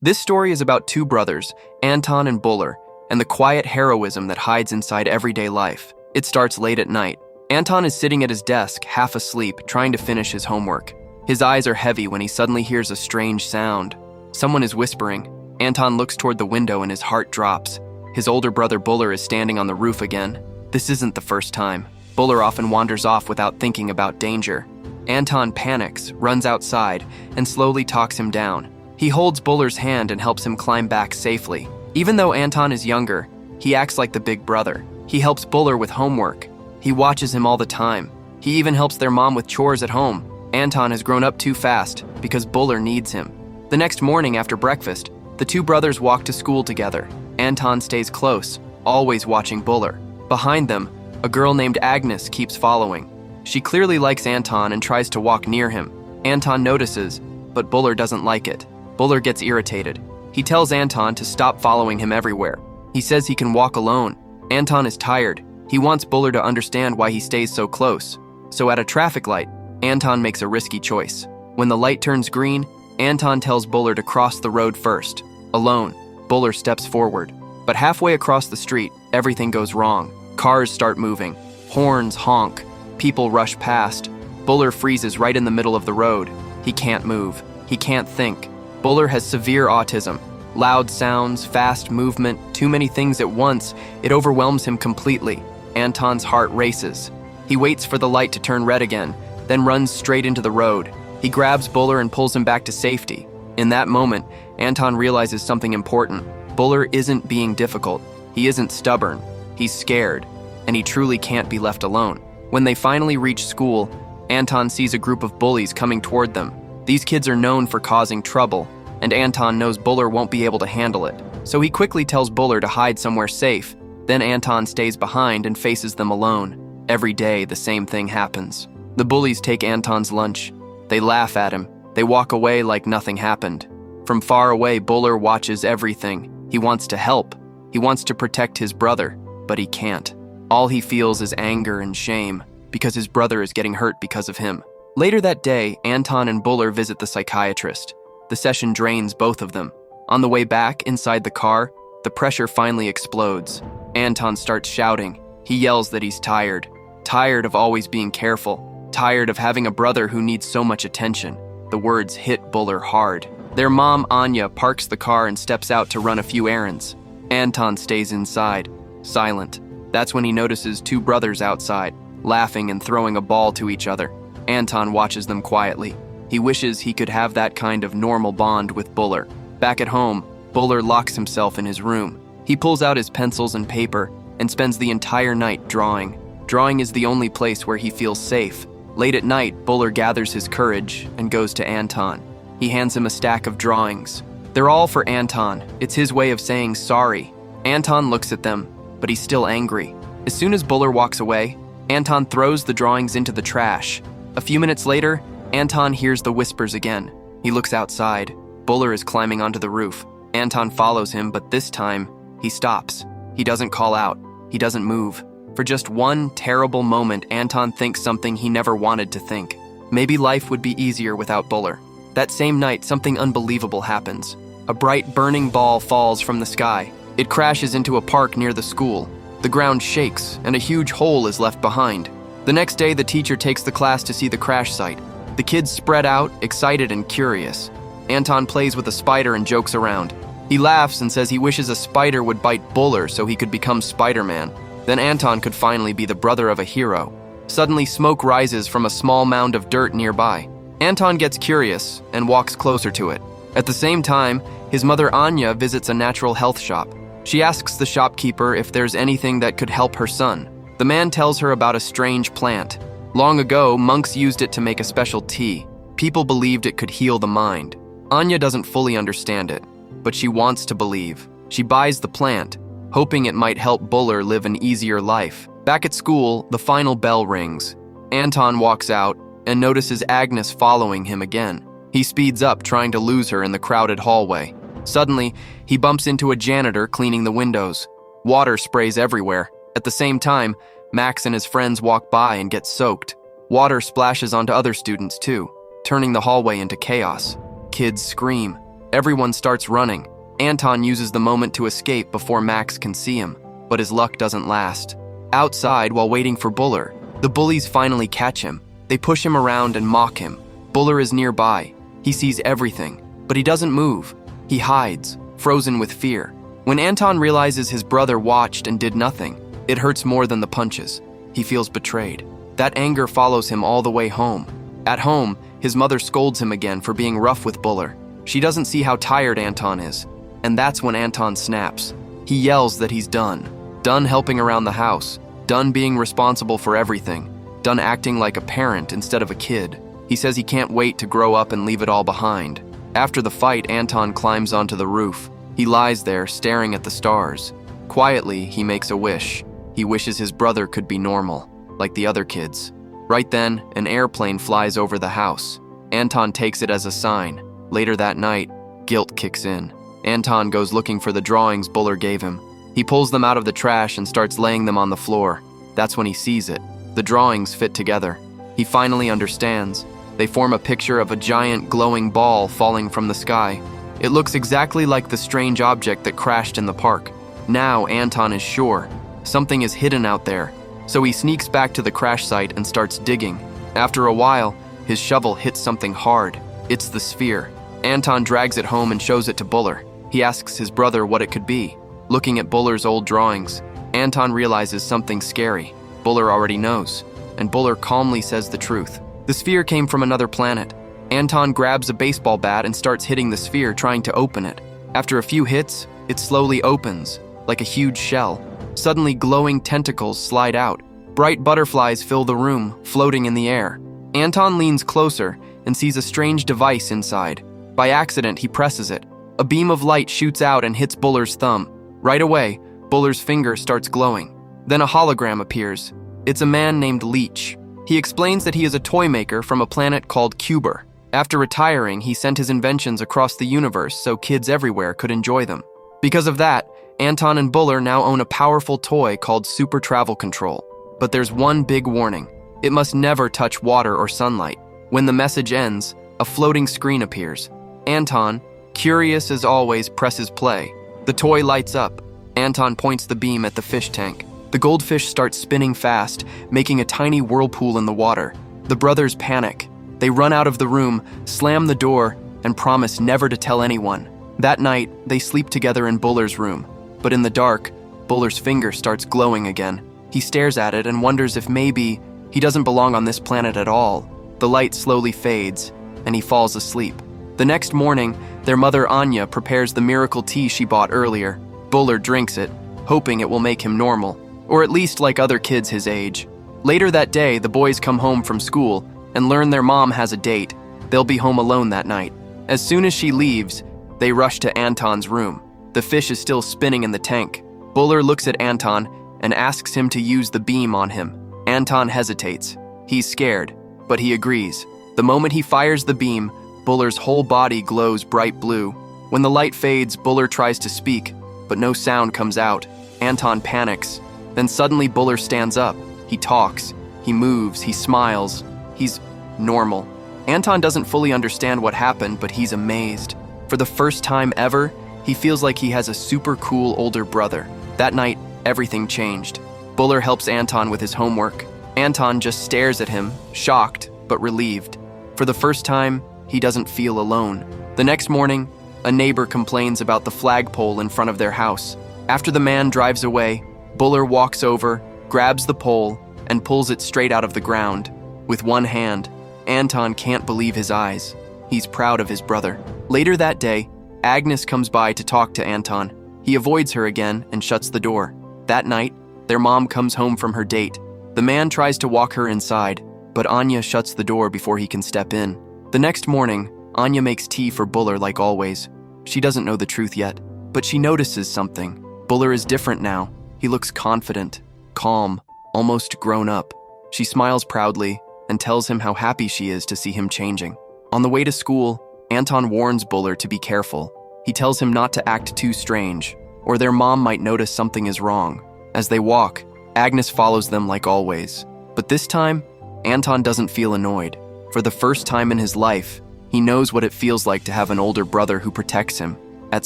This story is about two brothers, Anton and Buller, and the quiet heroism that hides inside everyday life. It starts late at night. Anton is sitting at his desk, half asleep, trying to finish his homework. His eyes are heavy when he suddenly hears a strange sound. Someone is whispering. Anton looks toward the window and his heart drops. His older brother Buller is standing on the roof again. This isn't the first time. Buller often wanders off without thinking about danger. Anton panics, runs outside, and slowly talks him down. He holds Buller's hand and helps him climb back safely. Even though Anton is younger, he acts like the big brother. He helps Buller with homework. He watches him all the time. He even helps their mom with chores at home. Anton has grown up too fast because Buller needs him. The next morning after breakfast, the two brothers walk to school together. Anton stays close, always watching Buller. Behind them, a girl named Agnes keeps following. She clearly likes Anton and tries to walk near him. Anton notices, but Buller doesn't like it. Buller gets irritated. He tells Anton to stop following him everywhere. He says he can walk alone. Anton is tired. He wants Buller to understand why he stays so close. So at a traffic light, Anton makes a risky choice. When the light turns green, Anton tells Buller to cross the road first. Alone, Buller steps forward. But halfway across the street, everything goes wrong. Cars start moving. Horns honk. People rush past. Buller freezes right in the middle of the road. He can't move. He can't think. Buller has severe autism. Loud sounds, fast movement, too many things at once. It overwhelms him completely. Anton's heart races. He waits for the light to turn red again, then runs straight into the road. He grabs Buller and pulls him back to safety. In that moment, Anton realizes something important. Buller isn't being difficult. He isn't stubborn. He's scared, and he truly can't be left alone. When they finally reach school, Anton sees a group of bullies coming toward them. These kids are known for causing trouble, and Anton knows Buller won't be able to handle it. So he quickly tells Buller to hide somewhere safe. Then Anton stays behind and faces them alone. Every day, the same thing happens. The bullies take Anton's lunch. They laugh at him. They walk away like nothing happened. From far away, Buller watches everything. He wants to help. He wants to protect his brother, but he can't. All he feels is anger and shame because his brother is getting hurt because of him. Later that day, Anton and Buller visit the psychiatrist. The session drains both of them. On the way back, inside the car, the pressure finally explodes. Anton starts shouting. He yells that he's tired. Tired of always being careful. Tired of having a brother who needs so much attention. The words hit Buller hard. Their mom, Anya, parks the car and steps out to run a few errands. Anton stays inside, silent. That's when he notices two brothers outside, laughing and throwing a ball to each other. Anton watches them quietly. He wishes he could have that kind of normal bond with Buller. Back at home, Buller locks himself in his room. He pulls out his pencils and paper and spends the entire night drawing. Drawing is the only place where he feels safe. Late at night, Buller gathers his courage and goes to Anton. He hands him a stack of drawings. They're all for Anton. It's his way of saying sorry. Anton looks at them, but he's still angry. As soon as Buller walks away, Anton throws the drawings into the trash. A few minutes later, Anton hears the whispers again. He looks outside. Buller is climbing onto the roof. Anton follows him, but this time, he stops. He doesn't call out. He doesn't move. For just one terrible moment, Anton thinks something he never wanted to think. Maybe life would be easier without Buller. That same night, something unbelievable happens. A bright, burning ball falls from the sky. It crashes into a park near the school. The ground shakes, and a huge hole is left behind. The next day, the teacher takes the class to see the crash site. The kids spread out, excited and curious. Anton plays with a spider and jokes around. He laughs and says he wishes a spider would bite Buller so he could become Spider-Man. Then Anton could finally be the brother of a hero. Suddenly, smoke rises from a small mound of dirt nearby. Anton gets curious and walks closer to it. At the same time, his mother Anya visits a natural health shop. She asks the shopkeeper if there's anything that could help her son. The man tells her about a strange plant. Long ago, monks used it to make a special tea. People believed it could heal the mind. Anya doesn't fully understand it, but she wants to believe. She buys the plant, hoping it might help Buller live an easier life. Back at school, the final bell rings. Anton walks out and notices Agnes following him again. He speeds up, trying to lose her in the crowded hallway. Suddenly, he bumps into a janitor cleaning the windows. Water sprays everywhere. At the same time, Max and his friends walk by and get soaked. Water splashes onto other students too, turning the hallway into chaos. Kids scream. Everyone starts running. Anton uses the moment to escape before Max can see him, but his luck doesn't last. Outside, while waiting for Buller, the bullies finally catch him. They push him around and mock him. Buller is nearby. He sees everything, but he doesn't move. He hides, frozen with fear. When Anton realizes his brother watched and did nothing, it hurts more than the punches. He feels betrayed. That anger follows him all the way home. At home, his mother scolds him again for being rough with Buller. She doesn't see how tired Anton is, and that's when Anton snaps. He yells that he's done. Done helping around the house. Done being responsible for everything. Done acting like a parent instead of a kid. He says he can't wait to grow up and leave it all behind. After the fight, Anton climbs onto the roof. He lies there, staring at the stars. Quietly, he makes a wish. He wishes his brother could be normal, like the other kids. Right then, an airplane flies over the house. Anton takes it as a sign. Later that night, guilt kicks in. Anton goes looking for the drawings Buller gave him. He pulls them out of the trash and starts laying them on the floor. That's when he sees it. The drawings fit together. He finally understands. They form a picture of a giant glowing ball falling from the sky. It looks exactly like the strange object that crashed in the park. Now Anton is sure. Something is hidden out there. So he sneaks back to the crash site and starts digging. After a while, his shovel hits something hard. It's the sphere. Anton drags it home and shows it to Buller. He asks his brother what it could be. Looking at Buller's old drawings, Anton realizes something scary. Buller already knows, and Buller calmly says the truth. The sphere came from another planet. Anton grabs a baseball bat and starts hitting the sphere, trying to open it. After a few hits, it slowly opens, like a huge shell. Suddenly, glowing tentacles slide out. Bright butterflies fill the room, floating in the air. Anton leans closer and sees a strange device inside. By accident, he presses it. A beam of light shoots out and hits Buller's thumb. Right away, Buller's finger starts glowing. Then a hologram appears. It's a man named Leech. He explains that he is a toy maker from a planet called Cuber. After retiring, he sent his inventions across the universe so kids everywhere could enjoy them. Because of that, Anton and Buller now own a powerful toy called Super Travel Control. But there's one big warning. It must never touch water or sunlight. When the message ends, a floating screen appears. Anton, curious as always, presses play. The toy lights up. Anton points the beam at the fish tank. The goldfish starts spinning fast, making a tiny whirlpool in the water. The brothers panic. They run out of the room, slam the door, and promise never to tell anyone. That night, they sleep together in Buller's room. But in the dark, Buller's finger starts glowing again. He stares at it and wonders if maybe he doesn't belong on this planet at all. The light slowly fades, and he falls asleep. The next morning, their mother Anya prepares the miracle tea she bought earlier. Buller drinks it, hoping it will make him normal, or at least like other kids his age. Later that day, the boys come home from school and learn their mom has a date. They'll be home alone that night. As soon as she leaves, they rush to Anton's room. The fish is still spinning in the tank. Buller looks at Anton and asks him to use the beam on him. Anton hesitates. He's scared, but he agrees. The moment he fires the beam, Buller's whole body glows bright blue. When the light fades, Buller tries to speak, but no sound comes out. Anton panics. Then suddenly Buller stands up. He talks. He moves. He smiles. He's normal. Anton doesn't fully understand what happened, but he's amazed. For the first time ever, he feels like he has a super cool older brother. That night, everything changed. Buller helps Anton with his homework. Anton just stares at him, shocked but relieved. For the first time, he doesn't feel alone. The next morning, a neighbor complains about the flagpole in front of their house. After the man drives away, Buller walks over, grabs the pole, and pulls it straight out of the ground. With one hand, Anton can't believe his eyes. He's proud of his brother. Later that day, Agnes comes by to talk to Anton. He avoids her again and shuts the door. That night, their mom comes home from her date. The man tries to walk her inside, but Anya shuts the door before he can step in. The next morning, Anya makes tea for Buller like always. She doesn't know the truth yet, but she notices something. Buller is different now. He looks confident, calm, almost grown up. She smiles proudly and tells him how happy she is to see him changing. On the way to school, Anton warns Buller to be careful. He tells him not to act too strange, or their mom might notice something is wrong. As they walk, Agnes follows them like always. But this time, Anton doesn't feel annoyed. For the first time in his life, He knows what it feels like to have an older brother who protects him. At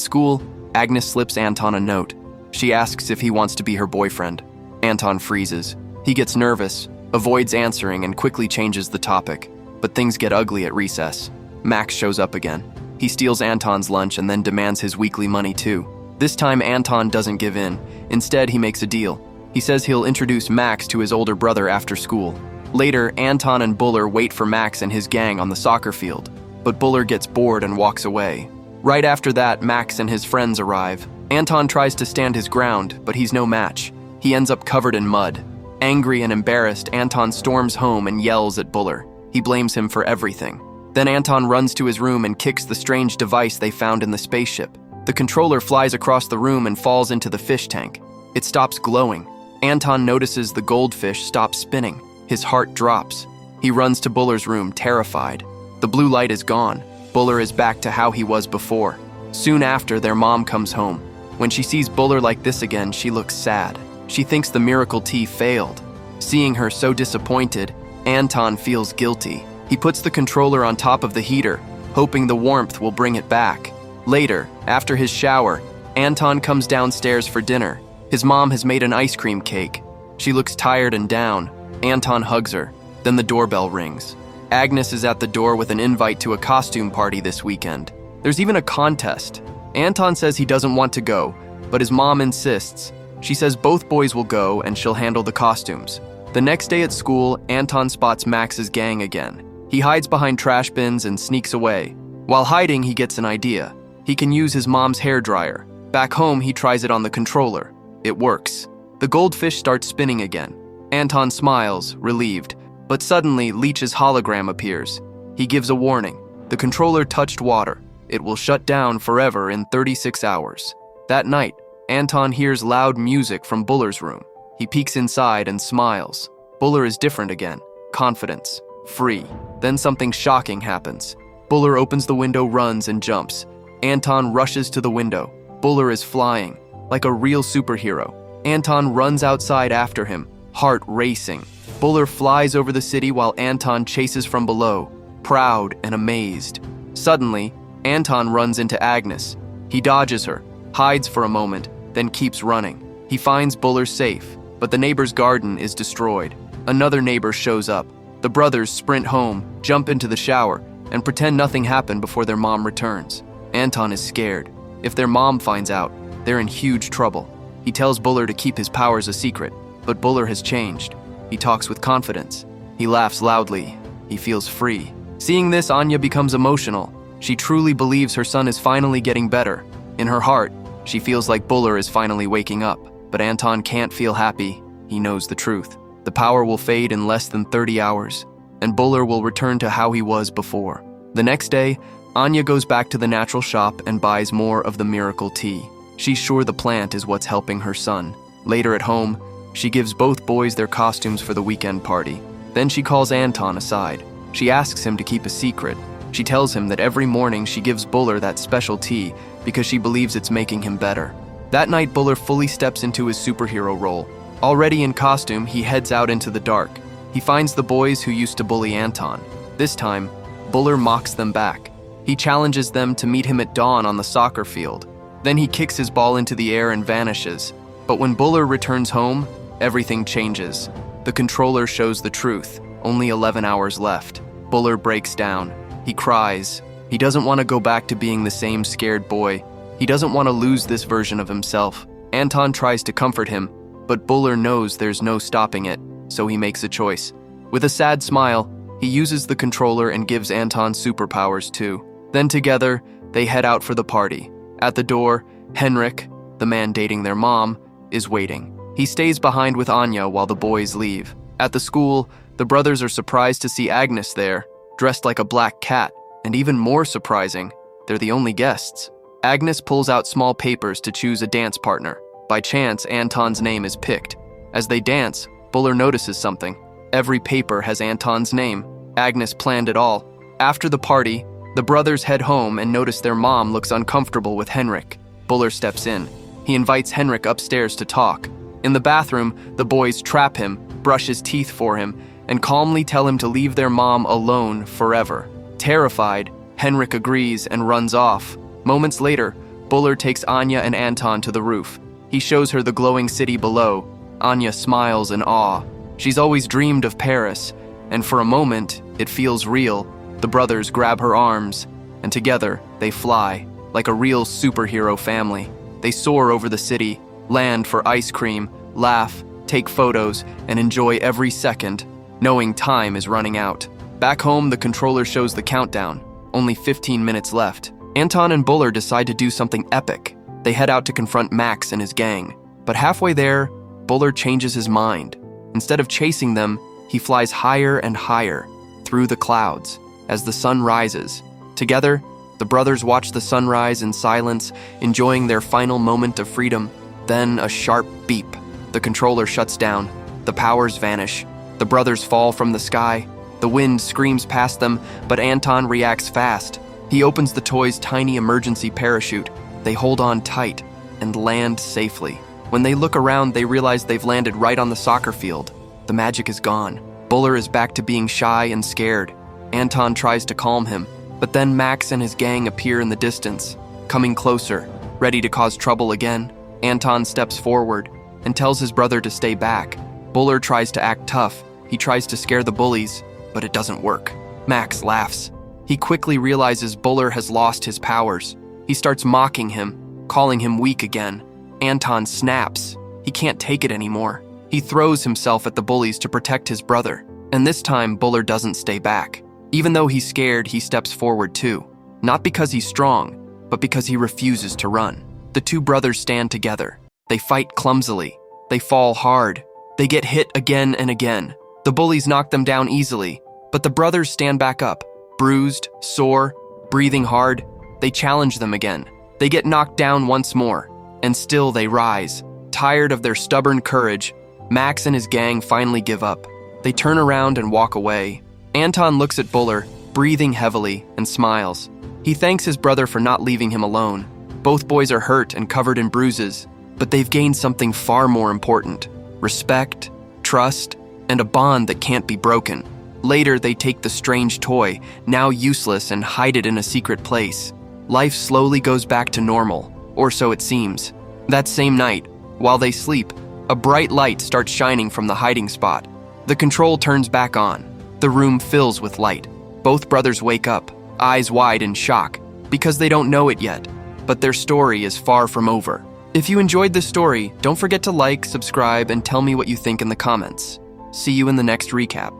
school, Agnes slips Anton a note. She asks if he wants to be her boyfriend. Anton freezes. He gets nervous, avoids answering, and quickly changes the topic. But things get ugly at recess. Max shows up again. He steals Anton's lunch and then demands his weekly money too. This time Anton doesn't give in. Instead, he makes a deal. He says he'll introduce Max to his older brother after school. Later, Anton and Buller wait for Max and his gang on the soccer field, but Buller gets bored and walks away. Right after that, Max and his friends arrive. Anton tries to stand his ground, but he's no match. He ends up covered in mud. Angry and embarrassed, Anton storms home and yells at Buller. He blames him for everything. Then Anton runs to his room and kicks the strange device they found in the spaceship. The controller flies across the room and falls into the fish tank. It stops glowing. Anton notices the goldfish stop spinning. His heart drops. He runs to Buller's room, terrified. The blue light is gone. Buller is back to how he was before. Soon after, their mom comes home. When she sees Buller like this again, she looks sad. She thinks the miracle tea failed. Seeing her so disappointed, Anton feels guilty. He puts the controller on top of the heater, hoping the warmth will bring it back. Later, after his shower, Anton comes downstairs for dinner. His mom has made an ice cream cake. She looks tired and down. Anton hugs her. Then the doorbell rings. Agnes is at the door with an invite to a costume party this weekend. There's even a contest. Anton says he doesn't want to go, but his mom insists. She says both boys will go and she'll handle the costumes. The next day at school, Anton spots Max's gang again. He hides behind trash bins and sneaks away. While hiding, he gets an idea. He can use his mom's hairdryer. Back home, he tries it on the controller. It works. The goldfish starts spinning again. Anton smiles, relieved, but suddenly Leech's hologram appears. He gives a warning. The controller touched water. It will shut down forever in 36 hours. That night, Anton hears loud music from Buller's room. He peeks inside and smiles. Buller is different again. Confidence. Free. Then something shocking happens. Buller opens the window, runs, and jumps. Anton rushes to the window. Buller is flying, like a real superhero. Anton runs outside after him, heart racing. Buller flies over the city while Anton chases from below, proud and amazed. Suddenly, Anton runs into Agnes. He dodges her, hides for a moment, then keeps running. He finds Buller safe, but the neighbor's garden is destroyed. Another neighbor shows up. The brothers sprint home, jump into the shower, and pretend nothing happened before their mom returns. Anton is scared. If their mom finds out, they're in huge trouble. He tells Buller to keep his powers a secret, but Buller has changed. He talks with confidence. He laughs loudly. He feels free. Seeing this, Anya becomes emotional. She truly believes her son is finally getting better. In her heart, she feels like Buller is finally waking up. But Anton can't feel happy. He knows the truth. The power will fade in less than 30 hours, and Buller will return to how he was before. The next day, Anya goes back to the natural shop and buys more of the miracle tea. She's sure the plant is what's helping her son. Later at home, she gives both boys their costumes for the weekend party. Then she calls Anton aside. She asks him to keep a secret. She tells him that every morning she gives Buller that special tea because she believes it's making him better. That night, Buller fully steps into his superhero role. Already in costume, he heads out into the dark. He finds the boys who used to bully Anton. This time, Buller mocks them back. He challenges them to meet him at dawn on the soccer field. Then he kicks his ball into the air and vanishes. But when Buller returns home, everything changes. The controller shows the truth. Only 11 hours left. Buller breaks down. He cries. He doesn't want to go back to being the same scared boy. He doesn't want to lose this version of himself. Anton tries to comfort him, but Buller knows there's no stopping it, so he makes a choice. With a sad smile, he uses the controller and gives Anton superpowers too. Then together, they head out for the party. At the door, Henrik, the man dating their mom, is waiting. He stays behind with Anya while the boys leave. At the school, the brothers are surprised to see Agnes there, dressed like a black cat, and even more surprising, they're the only guests. Agnes pulls out small papers to choose a dance partner. By chance, Anton's name is picked. As they dance, Buller notices something. Every paper has Anton's name. Agnes planned it all. After the party, the brothers head home and notice their mom looks uncomfortable with Henrik. Buller steps in. He invites Henrik upstairs to talk. In the bathroom, the boys trap him, brush his teeth for him, and calmly tell him to leave their mom alone forever. Terrified, Henrik agrees and runs off. Moments later, Bullied takes Anya and Anton to the roof. He shows her the glowing city below. Anya smiles in awe. She's always dreamed of Paris, and for a moment, it feels real. The brothers grab her arms, and together, they fly, like a real superhero family. They soar over the city, land for ice cream, laugh, take photos, and enjoy every second, knowing time is running out. Back home, the controller shows the countdown. Only 15 minutes left. Anton and Bullied decide to do something epic. They head out to confront Max and his gang. But halfway there, Bullied changes his mind. Instead of chasing them, he flies higher and higher, through the clouds, as the sun rises. Together, the brothers watch the sunrise in silence, enjoying their final moment of freedom. Then a sharp beep. The controller shuts down. The powers vanish. The brothers fall from the sky. The wind screams past them, but Anton reacts fast. He opens the toy's tiny emergency parachute. They hold on tight and land safely. When they look around, they realize they've landed right on the soccer field. The magic is gone. Bullied is back to being shy and scared. Anton tries to calm him, but then Max and his gang appear in the distance, coming closer, ready to cause trouble again. Anton steps forward and tells his brother to stay back. Bullied tries to act tough. He tries to scare the bullies, but it doesn't work. Max laughs. He quickly realizes Bullied has lost his powers. He starts mocking him, calling him weak again. Anton snaps. He can't take it anymore. He throws himself at the bullies to protect his brother. And this time, Bullied doesn't stay back. Even though he's scared, he steps forward too. Not because he's strong, but because he refuses to run. The two brothers stand together. They fight clumsily. They fall hard. They get hit again and again. The bullies knock them down easily, but the brothers stand back up, bruised, sore, breathing hard. They challenge them again. They get knocked down once more, and still they rise. Tired of their stubborn courage, Max and his gang finally give up. They turn around and walk away. Anton looks at Bullied, breathing heavily, and smiles. He thanks his brother for not leaving him alone. Both boys are hurt and covered in bruises, but they've gained something far more important: respect, trust, and a bond that can't be broken. Later, they take the strange toy, now useless, and hide it in a secret place. Life slowly goes back to normal, or so it seems. That same night, while they sleep, a bright light starts shining from the hiding spot. The control turns back on. The room fills with light. Both brothers wake up, eyes wide in shock, because they don't know it yet. But their story is far from over. If you enjoyed this story, don't forget to like, subscribe, and tell me what you think in the comments. See you in the next recap.